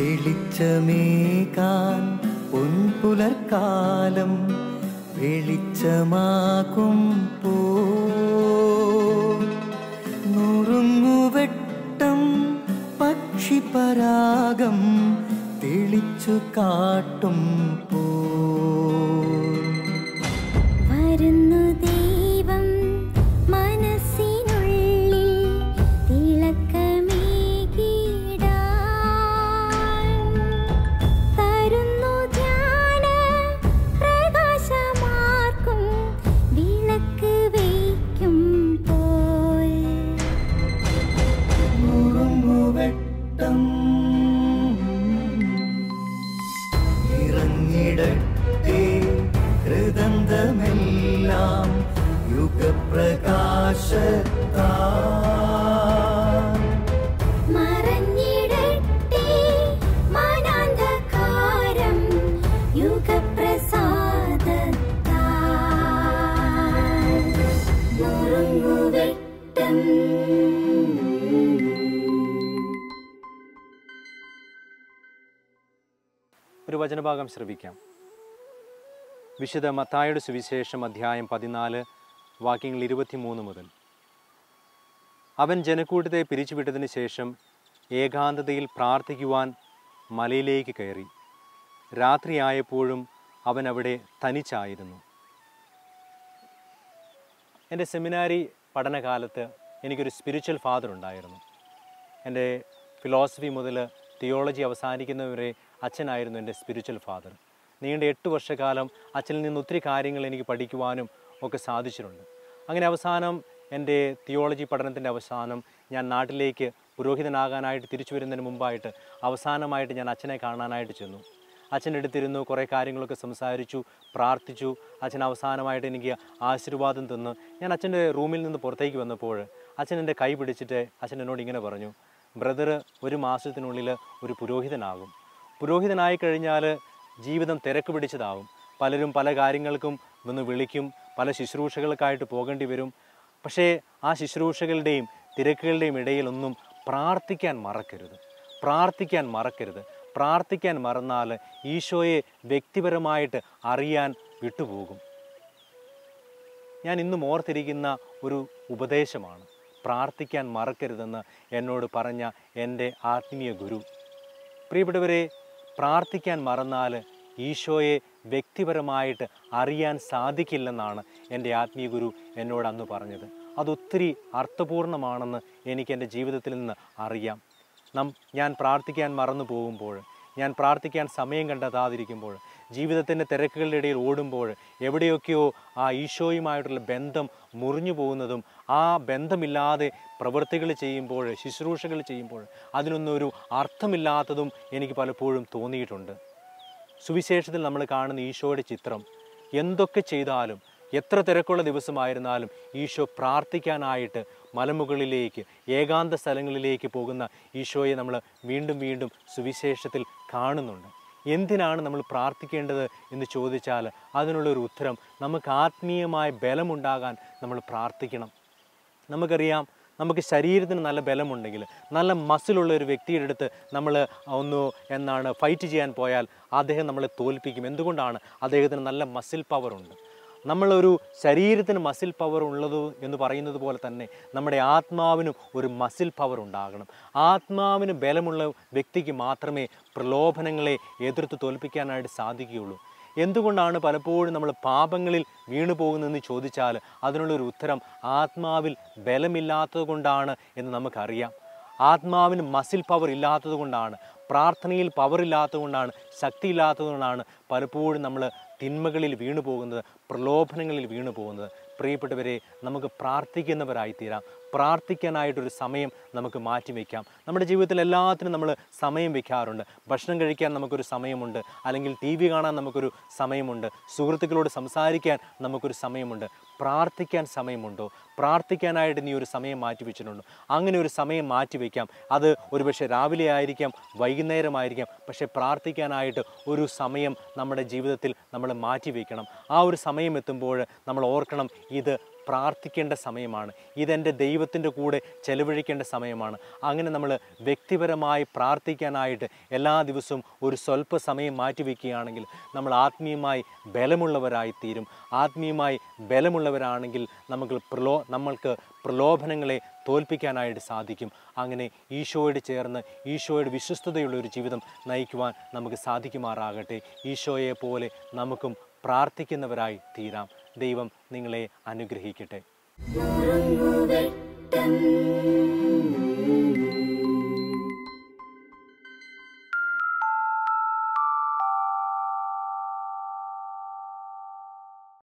തെളിച്ചമേകാൻ പൊൻപുലർക്കാലം വെളിച്ചമാകുമ്പോ നുറുങ്ങുവെട്ടം പക്ഷിപരാഗം തെളിച്ചു കാട്ടുമ്പോ വരുന്നു ദൈവം മനസ്സിനുള്ളിൽ തിളക്കമേകിടാൻ തരുന്നു ധ്യാന പ്രകാശമാർക്കും വിളക്ക് വയ്ക്കുമ്പോൾ നുറുങ്ങുവെട്ടം ഇറങ്ങിടട്ടെ ഹൃദന്തമെല്ലാം യുഗപ്രകാശത്താൽ മറഞ്ഞിടട്ടെ മനാന്ധകാരം യുഗപ്രസാദത്താൽ നുറുങ്ങുവെട്ടം. ഒരു വചനഭാഗം ശ്രവിക്കാം. വിശുദ്ധ മത്തായിയുടെ സുവിശേഷം അധ്യായം 14 വാക്യങ്ങൾ 23 മുതൽ. അവൻ ജനക്കൂട്ടത്തെ പിരിച്ചുവിട്ടതിന് ശേഷം ഏകാന്തതയിൽ പ്രാർത്ഥിക്കുവാൻ മലയിലേക്ക് കയറി. രാത്രിയായപ്പോഴും അവൻ അവിടെ തനിച്ചായിരുന്നു. എൻ്റെ സെമിനാരി പഠനകാലത്ത് എനിക്കൊരു സ്പിരിച്വൽ ഫാദർ ഉണ്ടായിരുന്നു. എൻ്റെ ഫിലോസഫി മുതൽ തിയോളജി അവസാനിക്കുന്നവരെ അച്ഛനായിരുന്നു എൻ്റെ സ്പിരിച്വൽ ഫാദർ. നീണ്ട 8 വർഷക്കാലം അച്ഛനിൽ നിന്ന് ഒത്തിരി കാര്യങ്ങൾ എനിക്ക് പഠിക്കുവാനും ഒക്കെ സാധിച്ചിട്ടുണ്ട്. അങ്ങനെ അവസാനം എൻ്റെ തിയോളജി പഠനത്തിൻ്റെ അവസാനം ഞാൻ നാട്ടിലേക്ക് പുരോഹിതനാകാനായിട്ട് തിരിച്ചു വരുന്നതിന് മുമ്പായിട്ട് അവസാനമായിട്ട് ഞാൻ അച്ഛനെ കാണാനായിട്ട് ചെന്നു. അച്ഛൻ്റെ അടുത്തിരുന്നു, കുറേ കാര്യങ്ങളൊക്കെ സംസാരിച്ചു, പ്രാർത്ഥിച്ചു. അച്ഛൻ അവസാനമായിട്ട് എനിക്ക് ആശീർവാദം തന്നു. ഞാൻ അച്ഛൻ്റെ റൂമിൽ നിന്ന് പുറത്തേക്ക് വന്നപ്പോൾ അച്ഛൻ എൻ്റെ കൈ പിടിച്ചിട്ട് അച്ഛൻ എന്നോട് ഇങ്ങനെ പറഞ്ഞു, ബ്രദർ 1 മാസത്തിനുള്ളിൽ ഒരു പുരോഹിതനാകും. പുരോഹിതനായി കഴിഞ്ഞാൽ ജീവിതം തിരക്ക് പിടിച്ചതാവും. പലരും പല കാര്യങ്ങൾക്കും വന്ന് വിളിക്കും, പല ശുശ്രൂഷകൾക്കായിട്ട് പോകേണ്ടി വരും. പക്ഷേ ആ ശുശ്രൂഷകളുടെയും തിരക്കുകളുടെയും ഇടയിലൊന്നും പ്രാർത്ഥിക്കാൻ മറക്കരുത്. പ്രാർത്ഥിക്കാൻ മറന്നാൽ ഈശോയെ വ്യക്തിപരമായിട്ട് അറിയാൻ വിട്ടുപോകും. ഞാൻ ഇന്നും ഓർത്തിരിക്കുന്ന ഒരു ഉപദേശമാണ് പ്രാർത്ഥിക്കാൻ മറക്കരുതെന്ന് എന്നോട് പറഞ്ഞ എൻ്റെ ആത്മീയ ഗുരു. പ്രിയപ്പെട്ടവരെ, പ്രാർത്ഥിക്കാൻ മറന്നാൽ ഈശോയെ വ്യക്തിപരമായിട്ട് അറിയാൻ സാധിക്കില്ലെന്നാണ് എൻ്റെ ആത്മീയ ഗുരു എന്നോട് അന്ന് പറഞ്ഞത്. അതൊത്തിരി അർത്ഥപൂർണമാണെന്ന് എനിക്ക് എൻ്റെ ജീവിതത്തിൽ നിന്ന് അറിയാം. ഞാൻ പ്രാർത്ഥിക്കാൻ മറന്നു പോകുമ്പോൾ, ഞാൻ പ്രാർത്ഥിക്കാൻ സമയം കണ്ടെത്താതിരിക്കുമ്പോൾ, ജീവിതത്തിൻ്റെ തിരക്കുകളുടെ ഇടയിൽ ഓടുമ്പോൾ എവിടെയൊക്കെയോ ആ ഈശോയുമായിട്ടുള്ള ബന്ധം മുറിഞ്ഞു പോകുന്നതും, ആ ബന്ധമില്ലാതെ പ്രവൃത്തികൾ ചെയ്യുമ്പോൾ, ശുശ്രൂഷകൾ ചെയ്യുമ്പോൾ അതിനൊന്നും ഒരു അർത്ഥമില്ലാത്തതും എനിക്ക് പലപ്പോഴും തോന്നിയിട്ടുണ്ട്. സുവിശേഷത്തിൽ നമ്മൾ കാണുന്ന ഈശോയുടെ ചിത്രം, എന്തൊക്കെ ചെയ്താലും, എത്ര തിരക്കുള്ള ദിവസമായിരുന്നാലും ഈശോ പ്രാർത്ഥിക്കാനായിട്ട് മലമുകളിലേക്ക്, ഏകാന്ത സ്ഥലങ്ങളിലേക്ക് പോകുന്ന ഈശോയെ നമ്മൾ വീണ്ടും വീണ്ടും സുവിശേഷത്തിൽ കാണുന്നുണ്ട്. എന്തിനാണ് നമ്മൾ പ്രാർത്ഥിക്കേണ്ടത് എന്ന് ചോദിച്ചാൽ അതിനുള്ളൊരു ഉത്തരം, നമുക്ക് ആത്മീയമായ ബലമുണ്ടാകാൻ നമ്മൾ പ്രാർത്ഥിക്കണം. നമുക്കറിയാം, നമുക്ക് ശരീരത്തിന് നല്ല ബലമുണ്ടെങ്കിൽ, നല്ല മസിലുള്ള ഒരു വ്യക്തിയുടെ അടുത്ത് നമ്മൾ ഫൈറ്റ് ചെയ്യാൻ പോയാൽ അദ്ദേഹം നമ്മളെ തോൽപ്പിക്കും. എന്തുകൊണ്ടാണ്? അദ്ദേഹത്തിന് നല്ല മസിൽ പവറുണ്ട്. നമ്മളൊരു ശരീരത്തിന് മസിൽ പവർ ഉള്ളത് എന്ന് പറയുന്നത് പോലെ തന്നെ നമ്മുടെ ആത്മാവിനും ഒരു മസിൽ പവർ ഉണ്ടാകണം. ആത്മാവിന് ബലമുള്ള വ്യക്തിക്ക് മാത്രമേ പ്രലോഭനങ്ങളെ എതിർത്ത് തോൽപ്പിക്കാനായിട്ട് സാധിക്കുകയുള്ളൂ. എന്തുകൊണ്ടാണ് പലപ്പോഴും നമ്മൾ പാപങ്ങളിൽ വീണു പോകുന്നതെന്ന് ചോദിച്ചാൽ അതിനുള്ളൊരു ഉത്തരം ആത്മാവിൽ ബലമില്ലാത്തത് കൊണ്ടാണ് എന്ന് നമുക്കറിയാം. ആത്മാവിന് മസിൽ പവർ ഇല്ലാത്തത് കൊണ്ടാണ്, പ്രാർത്ഥനയിൽ പവർ ഇല്ലാത്തത് കൊണ്ടാണ്, ശക്തി ഇല്ലാത്തത് കൊണ്ടാണ് പലപ്പോഴും നമ്മൾ തിന്മകളിൽ വീണു പോകുന്നത്, പ്രലോഭനങ്ങളിൽ വീണു പോകുന്നത്. പ്രിയപ്പെട്ടവരെ, നമുക്ക് പ്രാർത്ഥിക്കുന്നവരായിത്തീരാം. പ്രാർത്ഥിക്കാനായിട്ടൊരു സമയം നമുക്ക് മാറ്റിവെക്കാം. നമ്മുടെ ജീവിതത്തിൽ എല്ലാത്തിനും നമ്മൾ സമയം വെക്കാറുണ്ട്. ഭക്ഷണം കഴിക്കാൻ നമുക്കൊരു സമയമുണ്ട്, അല്ലെങ്കിൽ TV കാണാൻ നമുക്കൊരു സമയമുണ്ട്, സുഹൃത്തുക്കളോട് സംസാരിക്കാൻ നമുക്കൊരു സമയമുണ്ട്. പ്രാർത്ഥിക്കാൻ സമയമുണ്ടോ? പ്രാർത്ഥിക്കാനായിട്ട് നീ ഒരു സമയം മാറ്റി വെച്ചിട്ടുണ്ടോ? അങ്ങനെ ഒരു സമയം മാറ്റിവെക്കാം. അത് ഒരുപക്ഷെ രാവിലെ ആയിരിക്കാം, വൈകുന്നേരമായിരിക്കാം. പക്ഷേ പ്രാർത്ഥിക്കാനായിട്ട് ഒരു സമയം നമ്മുടെ ജീവിതത്തിൽ നമ്മൾ മാറ്റിവെക്കണം. ആ ഒരു സമയം എത്തുമ്പോൾ നമ്മൾ ഓർക്കണം, ഇത് പ്രാർത്ഥിക്കേണ്ട സമയമാണ്. ഇതെൻ്റെ ദൈവത്തിൻ്റെ കൂടെ ചെലവഴിക്കേണ്ട സമയമാണ്. അങ്ങനെ നമ്മൾ വ്യക്തിപരമായി പ്രാർത്ഥിക്കാനായിട്ട് എല്ലാ ദിവസവും ഒരു സ്വല്പ സമയം മാറ്റിവെക്കുകയാണെങ്കിൽ നമ്മൾ ആത്മീയമായി ബലമുള്ളവരായി തീരും. ആത്മീയമായി ബലമുള്ളവരാണെങ്കിൽ നമ്മൾക്ക് പ്രലോഭനങ്ങളെ തോൽപ്പിക്കാനായിട്ട് സാധിക്കും. അങ്ങനെ ഈശോയോട് ചേർന്ന് ഈശോയുടെ വിശ്വസ്തതയുള്ള ഒരു ജീവിതം നയിക്കുവാൻ നമുക്ക് സാധിക്കുമാറാകട്ടെ. ഈശോയെ പോലെ നമുക്കും പ്രാർത്ഥിക്കുന്നവരായി തീരാം. ദൈവം നിങ്ങളെ അനുഗ്രഹിക്കട്ടെ. നുറുങ്ങുവെട്ടം